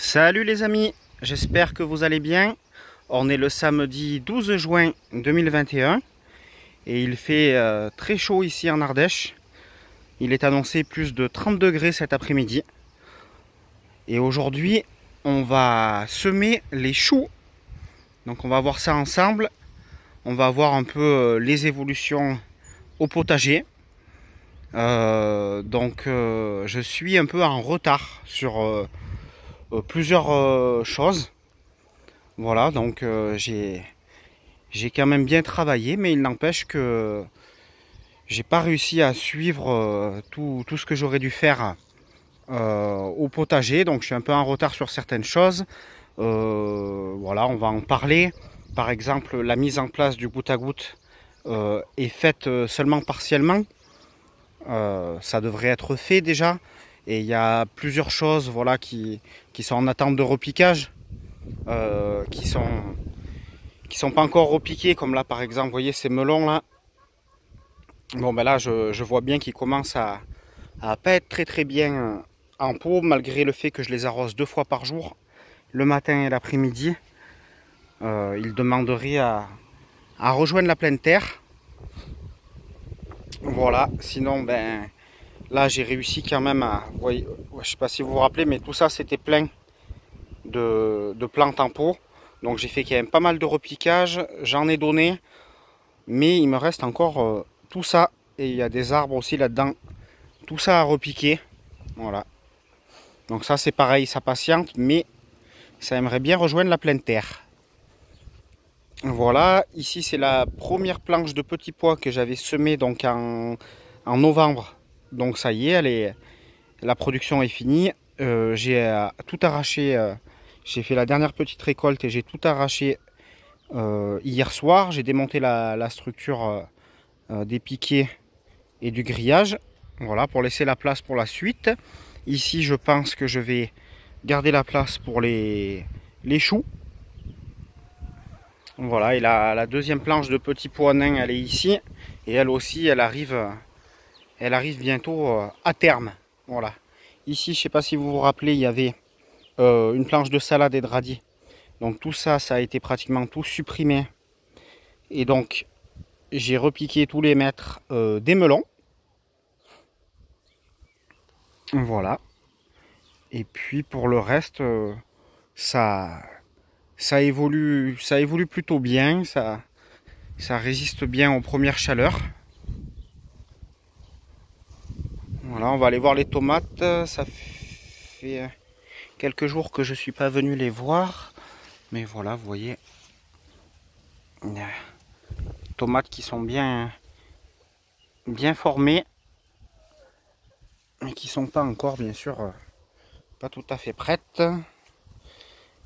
Salut les amis, j'espère que vous allez bien. On est le samedi 12 juin 2021 et il fait très chaud ici en Ardèche. Il est annoncé plus de 30 degrés cet après-midi. Et aujourd'hui, on va semer les choux. Donc on va voir ça ensemble. On va voir un peu les évolutions au potager. Je suis un peu en retard sur plusieurs choses. Voilà, j'ai quand même bien travaillé, mais il n'empêche que j'ai pas réussi à suivre tout ce que j'aurais dû faire au potager. Donc je suis un peu en retard sur certaines choses. Voilà, on va en parler. Par exemple, la mise en place du goutte à goutte est faite seulement partiellement. Ça devrait être fait déjà. Et il y a plusieurs choses voilà, qui sont en attente de repiquage. Qui sont pas encore repiqués, comme là par exemple, vous voyez ces melons là. Bon ben là je vois bien qu'ils commencent à pas être très bien en pot, malgré le fait que je les arrose 2 fois par jour, le matin et l'après-midi. Ils demanderaient à rejoindre la pleine terre. Voilà, sinon ben là j'ai réussi quand même à, voyez, je sais pas si vous vous rappelez, mais tout ça c'était plein de plantes en pot. Donc j'ai fait quand même pas mal de repiquage, j'en ai donné, mais il me reste encore tout ça, et il y a des arbres aussi là-dedans, tout ça à repiquer. Voilà, donc ça c'est pareil, ça patiente, mais ça aimerait bien rejoindre la pleine terre. Voilà, ici c'est la première planche de petits pois que j'avais semée donc en novembre. Donc ça y est, la production est finie. J'ai tout arraché, j'ai fait la dernière petite récolte et j'ai tout arraché hier soir. J'ai démonté la structure des piquets et du grillage. Voilà, pour laisser la place pour la suite. Ici, je pense que je vais garder la place pour les choux. Voilà, et la deuxième planche de petits pois nains, elle est ici. Et elle aussi, elle arrive bientôt à terme. Voilà. Ici, je ne sais pas si vous vous rappelez, il y avait une planche de salade et de radis. Donc tout ça, ça a été pratiquement tout supprimé. Et donc, j'ai repiqué tous les mètres des melons. Voilà. Et puis pour le reste, ça évolue plutôt bien. Ça résiste bien aux premières chaleurs. Voilà, on va aller voir les tomates. Ça fait quelques jours que je suis pas venu les voir. Mais voilà, vous voyez. Tomates qui sont bien formées. Mais qui sont pas encore, bien sûr, pas tout à fait prêtes.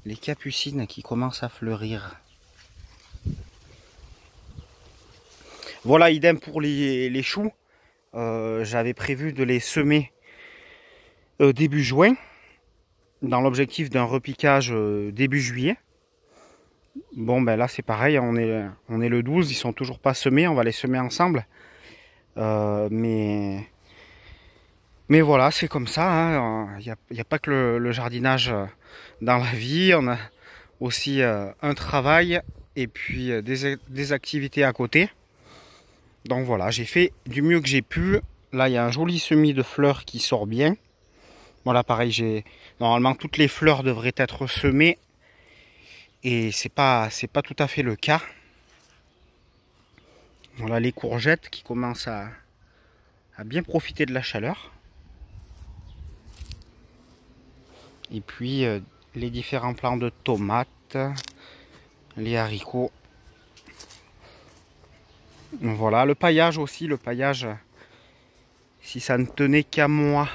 Les capucines qui commencent à fleurir. Voilà, idem pour les choux. J'avais prévu de les semer début juin, dans l'objectif d'un repiquage début juillet. Bon ben là c'est pareil, on est le 12, ils sont toujours pas semés, on va les semer ensemble. Mais voilà, c'est comme ça, il n'y a pas que le jardinage dans la vie, on a aussi un travail et puis des activités à côté. Donc voilà, j'ai fait du mieux que j'ai pu. Là, il y a un joli semis de fleurs qui sort bien. Voilà, pareil, normalement toutes les fleurs devraient être semées et c'est pas tout à fait le cas. Voilà les courgettes qui commencent à bien profiter de la chaleur. Et puis les différents plants de tomates, les haricots. Voilà, le paillage aussi, si ça ne tenait qu'à moi,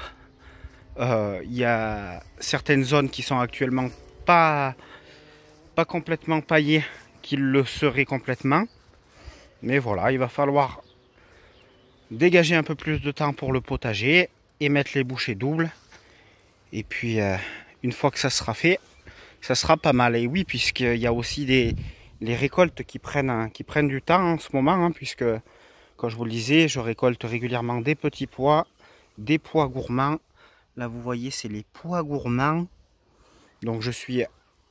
il y a certaines zones qui sont actuellement pas complètement paillées, qui le seraient complètement. Mais voilà, il va falloir dégager un peu plus de temps pour le potager et mettre les bouchées doubles. Et puis, une fois que ça sera fait, ça sera pas mal. Et oui, puisqu'il y a aussi les récoltes qui prennent du temps en ce moment, hein, puisque, comme je vous le disais, je récolte régulièrement des petits pois, des pois gourmands. Là, vous voyez, c'est les pois gourmands. Donc je suis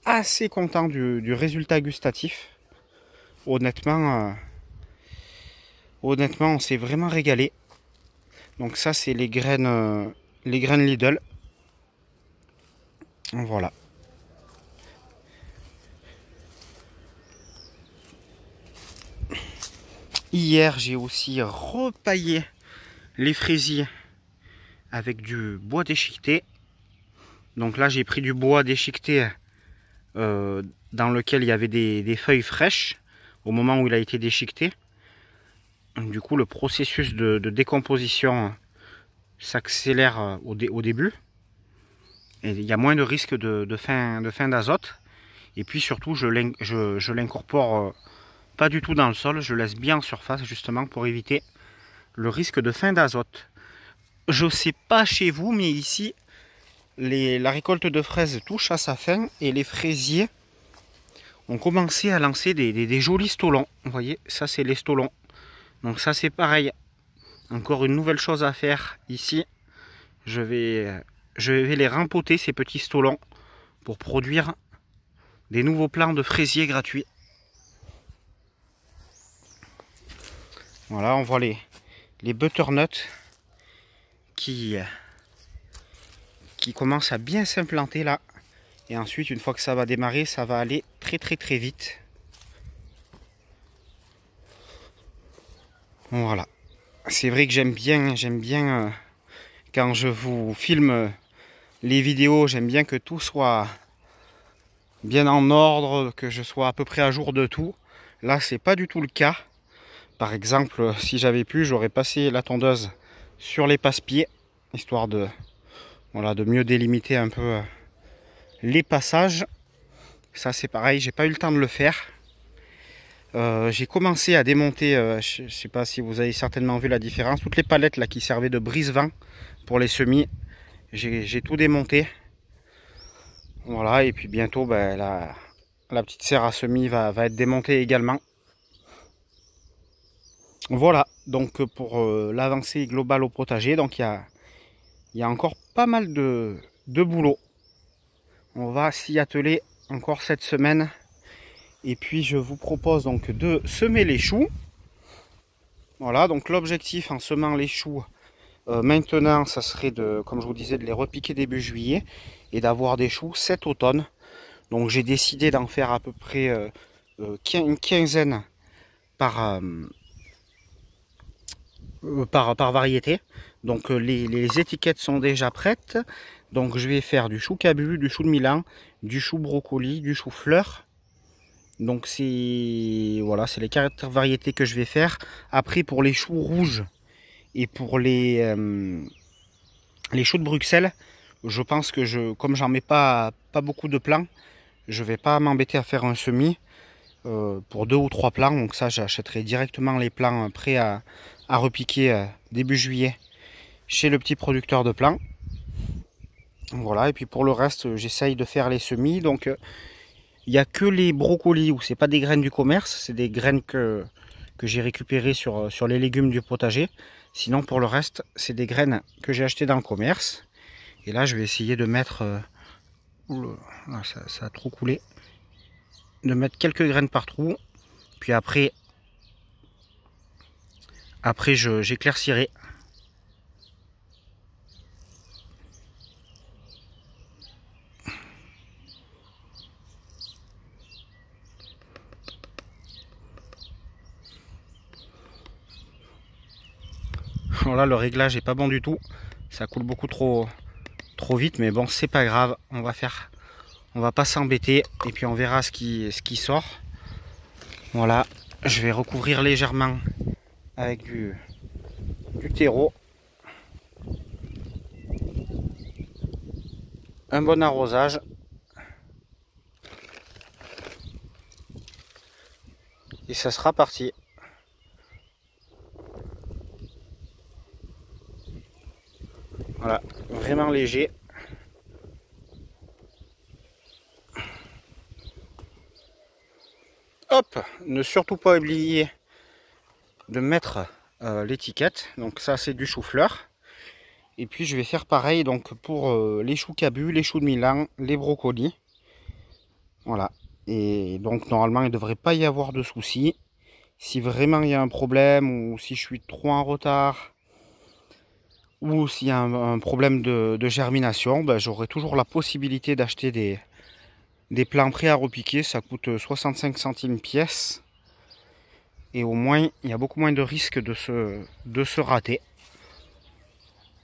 assez content du résultat gustatif. Honnêtement, on s'est vraiment régalé. Donc ça c'est les graines Lidl. Voilà. Hier j'ai aussi repaillé les fraisiers avec du bois déchiqueté. Donc là j'ai pris du bois déchiqueté dans lequel il y avait des feuilles fraîches au moment où il a été déchiqueté. Du coup le processus de décomposition s'accélère au début. Et il y a moins de risque de fin d'azote. Et puis surtout je l'incorpore pas du tout dans le sol, je laisse bien en surface justement pour éviter le risque de fin d'azote. Je sais pas chez vous, mais ici la récolte de fraises touche à sa fin et les fraisiers ont commencé à lancer des jolis stolons. Vous voyez, ça c'est les stolons. Donc ça c'est pareil. Encore une nouvelle chose à faire ici. Je vais les rempoter, ces petits stolons, pour produire des nouveaux plants de fraisiers gratuits. Voilà, on voit les butternuts qui commencent à bien s'implanter là. Et ensuite, une fois que ça va démarrer, ça va aller très vite. Voilà. C'est vrai que j'aime bien quand je vous filme les vidéos, j'aime bien que tout soit bien en ordre, que je sois à peu près à jour de tout. Là, c'est pas du tout le cas. Par exemple, si j'avais pu, j'aurais passé la tondeuse sur les passe-pieds, histoire de mieux délimiter un peu les passages. Ça c'est pareil, j'ai pas eu le temps de le faire. J'ai commencé à démonter, je sais pas si vous avez certainement vu la différence, toutes les palettes là qui servaient de brise-vent pour les semis, j'ai tout démonté. Voilà, et puis bientôt ben, la petite serre à semis va être démontée également. Voilà, donc pour l'avancée globale au potager, donc il y a encore pas mal de boulot. On va s'y atteler encore cette semaine. Et puis je vous propose donc de semer les choux. Voilà, donc l'objectif en semant les choux maintenant, ça serait comme je vous disais, de les repiquer début juillet et d'avoir des choux cet automne. Donc j'ai décidé d'en faire à peu près une quinzaine par variété. Donc les étiquettes sont déjà prêtes. Donc je vais faire du chou cabu, du chou de Milan, du chou brocoli, du chou fleur. Donc voilà, c'est les 4 variétés que je vais faire. Après pour les choux rouges et pour les choux de Bruxelles, je pense que comme j'en mets pas beaucoup de plants, je vais pas m'embêter à faire un semis pour 2 ou 3 plants. Donc ça, j'achèterai directement les plants prêts à repiquer début juillet chez le petit producteur de plants. Voilà, et puis pour le reste, j'essaye de faire les semis. Donc il n'y a que les brocolis où c'est pas des graines du commerce, c'est des graines que j'ai récupérées sur les légumes du potager. Sinon pour le reste, c'est des graines que j'ai achetées dans le commerce. Et là, je vais essayer de mettre... là, ça a trop coulé. De mettre quelques graines par trou. Puis après j'éclaircirai. Voilà, le réglage est pas bon du tout. Ça coule beaucoup trop vite, mais bon, c'est pas grave. On va pas s'embêter et puis on verra ce qui sort. Voilà, je vais recouvrir légèrement avec du terreau. Un bon arrosage. Et ça sera parti. Voilà, vraiment léger. Hop, ne surtout pas oublier de mettre l'étiquette. Donc ça c'est du chou-fleur. Et puis je vais faire pareil donc pour les choux cabu, les choux de Milan, les brocolis. Voilà. Et donc normalement il ne devrait pas y avoir de soucis. Si vraiment il y a un problème ou si je suis trop en retard ou s'il y a un problème de germination, ben, j'aurai toujours la possibilité d'acheter des plants prêts à repiquer. Ça coûte 65 centimes pièce. Et au moins, il y a beaucoup moins de risques de se rater.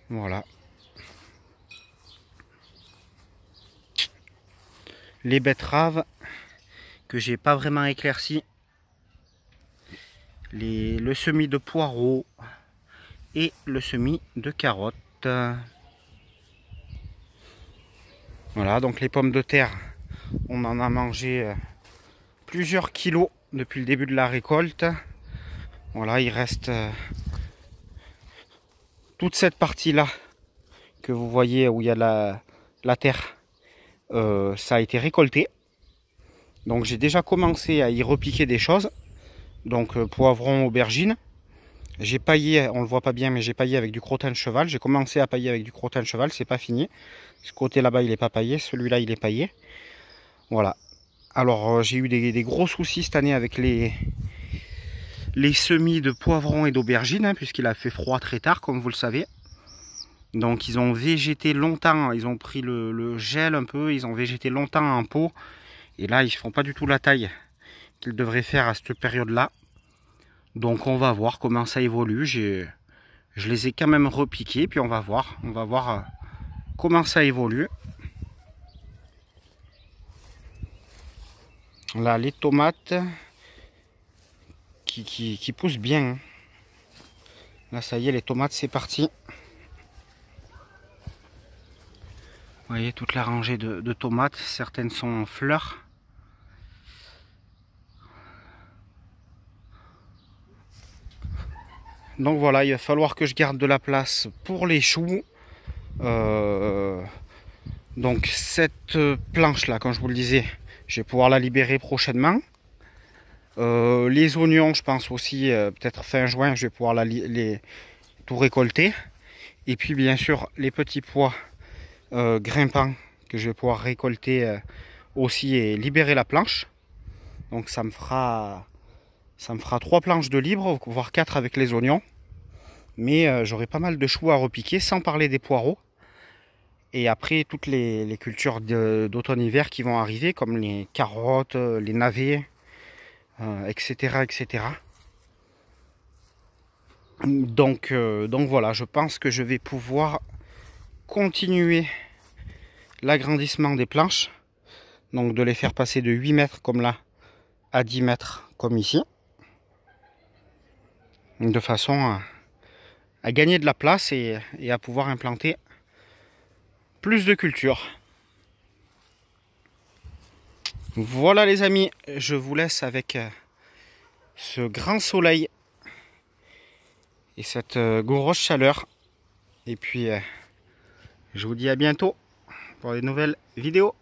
Voilà. Les betteraves que j'ai pas vraiment éclairci. Le semis de poireaux et le semis de carottes. Voilà, donc les pommes de terre, on en a mangé plusieurs kilos depuis le début de la récolte. Voilà, il reste toute cette partie-là que vous voyez où il y a la terre. Ça a été récolté. Donc j'ai déjà commencé à y repiquer des choses. Donc poivron, aubergine. J'ai paillé, on le voit pas bien, mais j'ai paillé avec du crottin de cheval. J'ai commencé à pailler avec du crottin de cheval, c'est pas fini. Ce côté là-bas il n'est pas paillé, celui-là il est paillé. Voilà. Alors j'ai eu des gros soucis cette année avec les semis de poivrons et d'aubergines, hein, puisqu'il a fait froid très tard, comme vous le savez. Donc ils ont végété longtemps, ils ont pris le gel un peu, ils ont végété longtemps en pot. Et là ils ne font pas du tout la taille qu'ils devraient faire à cette période-là. Donc on va voir comment ça évolue. Je les ai quand même repiqués, puis on va voir comment ça évolue. Là les tomates qui poussent bien. Là ça y est, les tomates c'est parti. Vous voyez toute la rangée de tomates, certaines sont en fleurs. Donc voilà, il va falloir que je garde de la place pour les choux. Donc cette planche là, comme je vous le disais, je vais pouvoir la libérer prochainement. Les oignons, je pense aussi, peut-être fin juin, je vais pouvoir tout récolter. Et puis bien sûr, les petits pois grimpants que je vais pouvoir récolter aussi et libérer la planche. Donc ça me fera 3 planches de libre, voire 4 avec les oignons. Mais j'aurai pas mal de choux à repiquer, sans parler des poireaux. Et après, toutes les cultures d'automne-hiver qui vont arriver, comme les carottes, les navets, etc., etc. Donc voilà, je pense que je vais pouvoir continuer l'agrandissement des planches. Donc de les faire passer de 8 mètres comme là à 10 mètres comme ici. De façon à gagner de la place et à pouvoir implanter plus de cultures. Voilà les amis, je vous laisse avec ce grand soleil et cette grosse chaleur. Et puis je vous dis à bientôt pour de nouvelles vidéos.